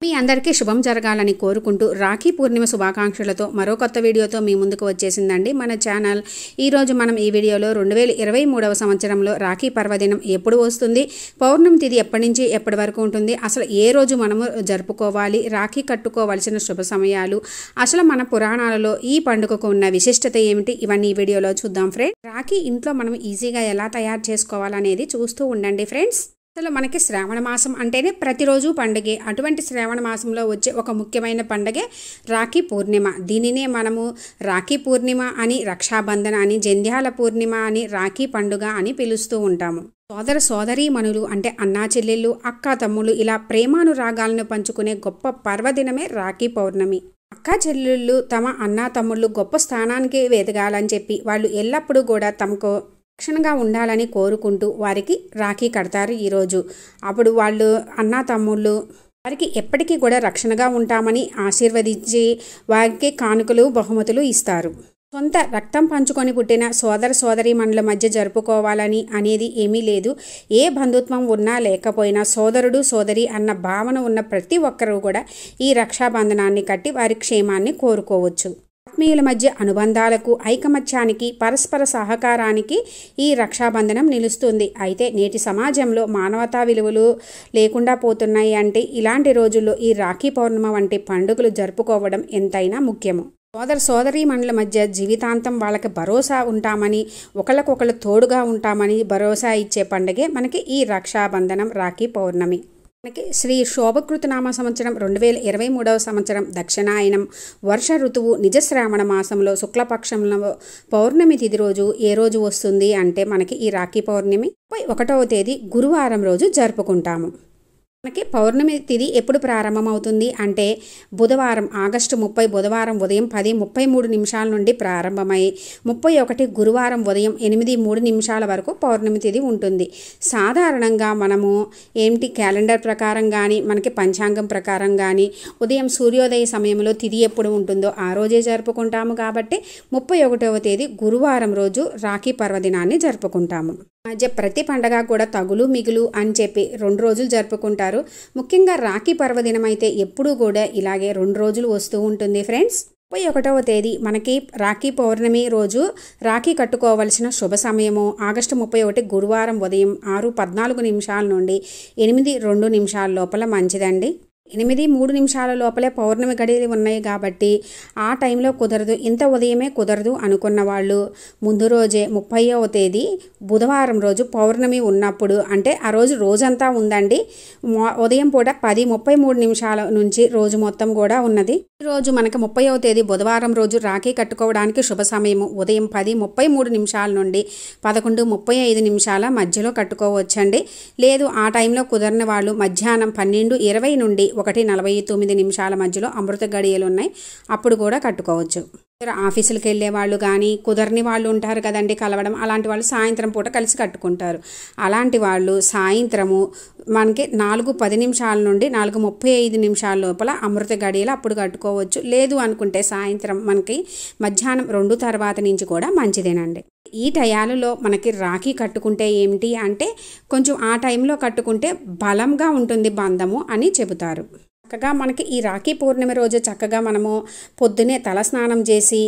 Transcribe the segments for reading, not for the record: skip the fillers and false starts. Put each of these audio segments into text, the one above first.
మీ అందరికీ శుభం జరగాలని కోరుకుంటూ రాఖీ పూర్ణిమ శుభాకాంక్షలతో మరో కొత్త వీడియోతో మీ ముందుకు వచ్చేసిందండి మన ఛానల్. ఈరోజు మనం ఈ వీడియోలో 2023వ సంవత్సరంలో రాఖీ పర్వదినం ఎప్పుడు వస్తుంది, పౌర్ణమి తిథి ఎప్పటి నుంచి ఎప్పటి వరకు ఉంటుంది, అసలు ఏ రోజు మనము జరుపుకోవాలి, రాఖీ కట్టుకోవాల్సిన శుభ సమయాలు, అసలు మన పురాణాలలో ఈ పండుగకు ఉన్న విశిష్టత ఏమిటి, ఇవన్నీ ఈ వీడియోలో చూద్దాం ఫ్రెండ్స్. రాఖీ ఇంట్లో మనం ఈజీగా ఎలా తయారు చేసుకోవాలనేది చూస్తూ ఉండండి ఫ్రెండ్స్. అసలు మనకి శ్రావణ మాసం అంటేనే ప్రతిరోజు పండుగే. అటువంటి శ్రావణ మాసంలో వచ్చే ఒక ముఖ్యమైన పండుగే రాఖీ పూర్ణిమ. దీనినే మనము రాఖీ పూర్ణిమ అని, రక్షాబంధన అని, జంధ్యాల పూర్ణిమ అని, రాఖీ పండుగ అని పిలుస్తూ ఉంటాము. సోదర సోదరీమణులు అంటే అన్నా చెల్లెళ్ళు, అక్క తమ్ముళ్ళు ఇలా ప్రేమానురాగాలను పంచుకునే గొప్ప పర్వదినమే రాఖీ పౌర్ణమి. అక్క చెల్లెళ్ళు తమ అన్నా తమ్ముళ్ళు గొప్ప స్థానానికి ఎదగాలని చెప్పి వాళ్ళు ఎల్లప్పుడూ కూడా తమకు రక్షణగా ఉండాలని కోరుకుంటూ వారికి రాఖీ కడతారు ఈరోజు. అప్పుడు వాళ్ళు అన్నా తమ్ముళ్ళు వారికి ఎప్పటికీ కూడా రక్షణగా ఉంటామని ఆశీర్వదించి వారికి కానుకలు బహుమతులు ఇస్తారు. సొంత రక్తం పంచుకొని పుట్టిన సోదర సోదరీమణుల మధ్య జరుపుకోవాలని అనేది ఏమీ లేదు. ఏ బంధుత్వం ఉన్నా లేకపోయినా సోదరుడు సోదరి అన్న భావన ఉన్న ప్రతి ఒక్కరూ కూడా ఈ రక్షాబంధనాన్ని కట్టి వారి క్షేమాన్ని కోరుకోవచ్చు. ఆత్మీయుల మధ్య అనుబంధాలకు, ఐకమత్యానికి, పరస్పర సహకారానికి ఈ రక్షాబంధనం నిలుస్తుంది. అయితే నేటి సమాజంలో మానవతా విలువలు లేకుండా పోతున్నాయి. అంటే ఇలాంటి రోజుల్లో ఈ రాఖీ పౌర్ణమి వంటి పండుగలు జరుపుకోవడం ఎంతైనా ముఖ్యము. సోదర సోదరీమణుల మధ్య జీవితాంతం వాళ్ళకి భరోసా ఉంటామని, ఒకళ్ళకొకళ్ళు తోడుగా ఉంటామని భరోసా ఇచ్చే పండుగే మనకి ఈ రక్షాబంధనం, రాఖీ పౌర్ణమి. మనకి శ్రీ శోభకృతనామ సంవత్సరం 2023వ సంవత్సరం దక్షిణాయనం వర్ష ఋతువు నిజ శ్రావణ మాసంలో శుక్లపక్షంలో పౌర్ణమి తిథి రోజు ఏ రోజు వస్తుంది అంటే మనకి ఈ రాఖీ పౌర్ణమి 31వ తేదీ గురువారం రోజు జరుపుకుంటాము. మనకి పౌర్ణమి తిథి ఎప్పుడు ప్రారంభమవుతుంది అంటే బుధవారం ఆగస్టు 30 బుధవారం ఉదయం 10:33 నుండి ప్రారంభమై 31 గురువారం ఉదయం 8:03 వరకు పౌర్ణమి తిథి ఉంటుంది. సాధారణంగా మనము క్యాలెండర్ ప్రకారం కానీ మనకి పంచాంగం ప్రకారం కానీ ఉదయం సూర్యోదయ సమయంలో తిథి ఎప్పుడు ఉంటుందో ఆ రోజే జరుపుకుంటాము. కాబట్టి 31వ తేదీ గురువారం రోజు రాఖీ పర్వదినాన్ని జరుపుకుంటాము. మధ్య ప్రతి పండగ కూడా తగులు మిగులు అని చెప్పి 2 రోజులు జరుపుకుంటారు. ముఖ్యంగా రాఖీ పర్వదినం అయితే ఎప్పుడూ కూడా ఇలాగే 2 రోజులు వస్తూ ఉంటుంది ఫ్రెండ్స్. 31వ తేదీ మనకి రాఖీ పౌర్ణమి రోజు రాఖీ కట్టుకోవలసిన శుభ సమయము ఆగస్టు 31 గురువారం ఉదయం 6:14 నుండి 8:02 లోపల మంచిదండి. 8:03 లోపలే పౌర్ణమి గడియలు ఉన్నాయి కాబట్టి ఆ టైంలో కుదరదు, ఇంత ఉదయమే కుదరదు అనుకున్న వాళ్ళు ముందు రోజే 30వ తేదీ బుధవారం రోజు పౌర్ణమి ఉన్నప్పుడు, అంటే ఆ రోజు రోజంతా ఉందండి, ఉదయం పూట 10:33 నుంచి రోజు మొత్తం కూడా ఉన్నది. ఈరోజు మనకి 30వ తేదీ బుధవారం రోజు రాఖీ కట్టుకోవడానికి శుభ సమయము ఉదయం 10:33 నుండి 11:35 మధ్యలో కట్టుకోవచ్చండి. లేదు ఆ టైంలో కుదరని వాళ్ళు మధ్యాహ్నం 12:20 నుండి 1:49 మధ్యలో అమృత గడియలు ఉన్నాయి, అప్పుడు కూడా కట్టుకోవచ్చు. ఆఫీసులకు వెళ్ళే వాళ్ళు కానీ కుదరని వాళ్ళు ఉంటారు కదండి కలవడం, అలాంటి వాళ్ళు సాయంత్రం పూట కలిసి కట్టుకుంటారు. అలాంటి వాళ్ళు సాయంత్రము మనకి 4:10 నుండి 4:35 లోపల అమృత గడియలు అప్పుడు కట్టుకోవచ్చు. లేదు అనుకుంటే సాయంత్రం మనకి మధ్యాహ్నం 2 తర్వాత నుంచి కూడా మంచిదేనండి. ఈ టయాలలో మనకి రాఖీ కట్టుకుంటే ఏమిటి అంటే కొంచెం ఆ టైంలో కట్టుకుంటే బలంగా ఉంటుంది బంధము అని చెబుతారు. చక్కగా మనకి ఈ రాఖీ పూర్ణిమ రోజు చక్కగా మనము పొద్దునే తలస్నానం చేసి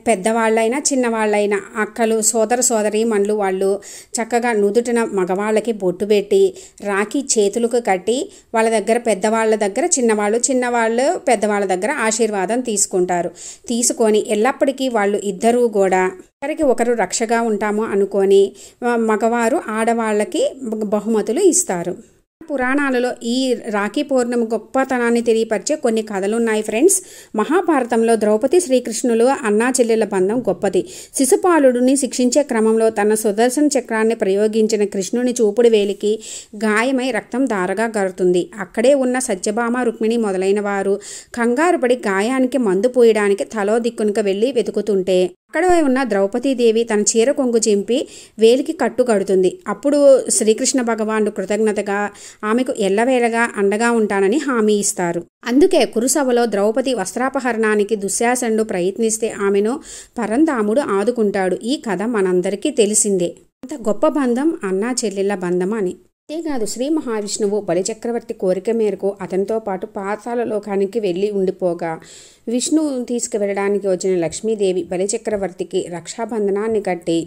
పెద్దవాళ్ళైనా చిన్నవాళ్ళైనా అక్కలు సోదర సోదరీమణులు వాళ్ళు చక్కగా నుదుటిన మగవాళ్ళకి బొట్టు పెట్టి రాఖీ చేతులకు కట్టి వాళ్ళ దగ్గర పెద్దవాళ్ళ దగ్గర చిన్నవాళ్ళు పెద్దవాళ్ళ దగ్గర ఆశీర్వాదం తీసుకుంటారు. తీసుకొని ఎల్లప్పటికీ వాళ్ళు ఇద్దరూ కూడా ఒకరికి ఒకరు రక్షగా ఉంటాము అనుకొని మగవారు ఆడవాళ్ళకి బహుమతులు ఇస్తారు. పురాణాలలో ఈ రాఖీ పౌర్ణమి గొప్పతనాన్ని తెలియపరిచే కొన్ని కథలు ఉన్నాయి ఫ్రెండ్స్. మహాభారతంలో ద్రౌపది శ్రీకృష్ణులు అన్నా చెల్లెల బంధం గొప్పది. శిశుపాలుడిని శిక్షించే క్రమంలో తన సుదర్శన చక్రాన్ని ప్రయోగించిన కృష్ణుని చూపుడు వేలికి గాయమై రక్తం ధారగా గారుతుంది. అక్కడే ఉన్న సత్యభామ, రుక్మిణి మొదలైన వారు కంగారు పడి గాయానికి మందు పోయడానికి తలో దిక్కునకు వెళ్ళి వెతుకుతుంటే అక్కడ ఉన్న ద్రౌపదీదేవి తన చీర కొంగు చింపి వేలికి కట్టు కడుతుంది. అప్పుడు శ్రీకృష్ణ భగవానుడు కృతజ్ఞతగా ఆమెకు ఎల్లవేళగా అండగా ఉంటానని హామీ ఇస్తారు. అందుకే కురుసభలో ద్రౌపది వస్త్రాపహరణానికి దుశ్శాసనుడు ప్రయత్నిస్తే ఆమెను పరంధాముడు ఆదుకుంటాడు. ఈ కథ మనందరికీ తెలిసిందే. అంత గొప్ప బంధం అన్నా చెల్లెళ్ళ బంధం అని. అంతేకాదు శ్రీ మహావిష్ణువు బలిచక్రవర్తి కోరిక మేరకు అతనితో పాటు పాతాళ లోకానికి వెళ్ళి ఉండిపోగా విష్ణువు తీసుకువెళ్ళడానికి వచ్చిన లక్ష్మీదేవి బలిచక్రవర్తికి రక్షాబంధనాన్ని కట్టి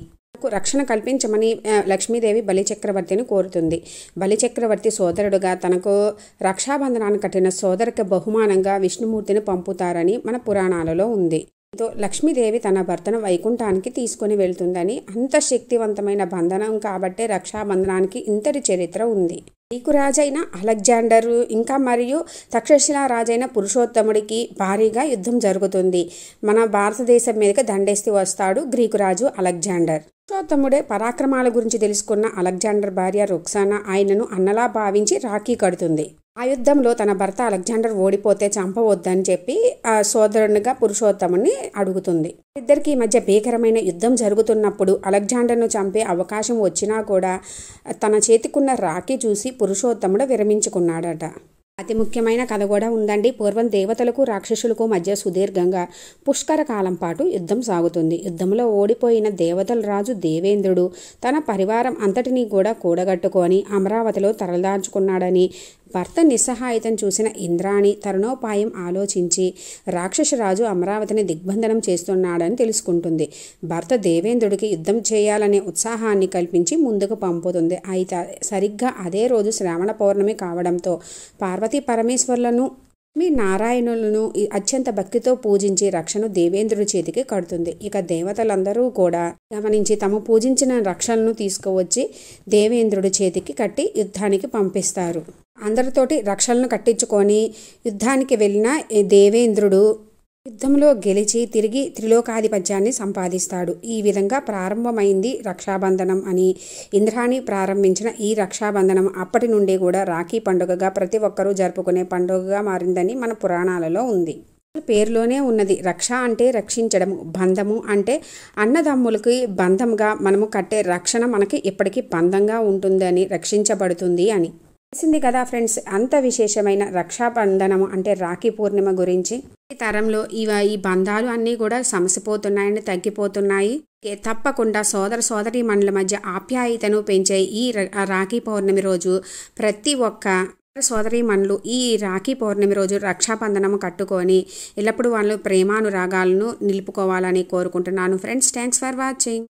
రక్షణ కల్పించమని లక్ష్మీదేవి బలిచక్రవర్తిని కోరుతుంది. బలిచక్రవర్తి సోదరుడుగా తనకు రక్షాబంధనాన్ని కట్టిన సోదరికి బహుమానంగా విష్ణుమూర్తిని పంపుతారని మన పురాణాలలో ఉంది. లక్ష్మీదేవి తన భర్తను వైకుంఠానికి తీసుకుని వెళ్తుందని, అంత శక్తివంతమైన బంధనం కాబట్టే రక్షాబంధనానికి ఇంతటి చరిత్ర ఉంది. గ్రీకు రాజైన అలెగ్జాండర్ ఇంకా మరియు తక్షశిలా రాజైన పురుషోత్తముడికి భారీగా యుద్ధం జరుగుతుంది. మన భారతదేశం మీదకి దండేసి వస్తాడు గ్రీకు రాజు అలెగ్జాండర్. పురుషోత్తముడే పరాక్రమాల గురించి తెలుసుకున్న అలెగ్జాండర్ భార్య రొక్సానా ఆయనను అన్నలా భావించి రాఖీ కడుతుంది. ఆ యుద్ధంలో తన భర్త అలెగ్జాండర్ ఓడిపోతే చంపవద్దని చెప్పి ఆ సోదరునిగా పురుషోత్తముని అడుగుతుంది. ఇద్దరికి మధ్య భీకరమైన యుద్ధం జరుగుతున్నప్పుడు అలెగ్జాండర్ను చంపే అవకాశం వచ్చినా కూడా తన చేతికున్న రాఖీ చూసి పురుషోత్తముడు విరమించుకున్నాడట. అతి ముఖ్యమైన కథ కూడా ఉందండి. పూర్వం దేవతలకు రాక్షసులకు మధ్య సుదీర్ఘంగా పుష్కర కాలం పాటు యుద్ధం సాగుతుంది. యుద్ధంలో ఓడిపోయిన దేవతల రాజు దేవేంద్రుడు తన పరివారం అంతటినీ కూడా కూడగట్టుకొని అమరావతిలో తరలిదాచుకున్నాడని భర్త నిస్సహాయితం చూసిన ఇంద్రాణి తరుణోపాయం ఆలోచించి రాక్షసరాజు అమరావతిని దిగ్బంధనం చేస్తున్నాడని తెలుసుకుంటుంది. భర్త దేవేంద్రుడికి యుద్ధం చేయాలనే ఉత్సాహాన్ని కల్పించి ముందుకు పంపుతుంది. అయితే సరిగ్గా అదే రోజు శ్రావణ పౌర్ణమి కావడంతో పార్వతీ పరమేశ్వర్లను నారాయణులను అత్యంత భక్తితో పూజించి రక్షను దేవేంద్రుడి చేతికి కడుతుంది. ఇక దేవతలందరూ కూడా గమనించి తాము పూజించిన రక్షలను తీసుకువచ్చి దేవేంద్రుడి చేతికి కట్టి యుద్ధానికి పంపిస్తారు. అందరితోటి రక్షలను కట్టించుకొని యుద్ధానికి వెళ్ళిన దేవేంద్రుడు యుద్ధంలో గెలిచి తిరిగి త్రిలోకాధిపత్యాన్ని సంపాదిస్తాడు. ఈ విధంగా ప్రారంభమైంది రక్షాబంధనం అని ఇంద్రాణి ప్రారంభించిన ఈ రక్షాబంధనం అప్పటి నుండి కూడా రాఖీ పండుగగా ప్రతి ఒక్కరూ జరుపుకునే పండుగగా మారిందని మన పురాణాలలో ఉంది. పేరులోనే ఉన్నది. రక్ష అంటే రక్షించడము, బంధము అంటే అన్నదమ్ములకి బంధంగా మనము కట్టే రక్షణ మనకి ఎప్పటికీ బంధంగా ఉంటుందని, రక్షించబడుతుంది అని తెలిసింది కదా ఫ్రెండ్స్. అంత విశేషమైన రక్షాబంధనము అంటే రాఖీ పూర్ణిమ గురించి ఈ తరంలో ఈ బంధాలు అన్నీ కూడా సమసిపోతున్నాయని, తగ్గిపోతున్నాయి. తప్పకుండా సోదరి మనుల మధ్య ఆప్యాయతను పెంచే ఈ రాఖీ పౌర్ణమి రోజు ప్రతి ఒక్క సోదరీమణులు ఈ రాఖీ పౌర్ణమి రోజు రక్షాబంధనము కట్టుకొని ఎల్లప్పుడూ వాళ్ళు ప్రేమానురాగాలను నిలుపుకోవాలని కోరుకుంటున్నాను ఫ్రెండ్స్. Thanks for watching.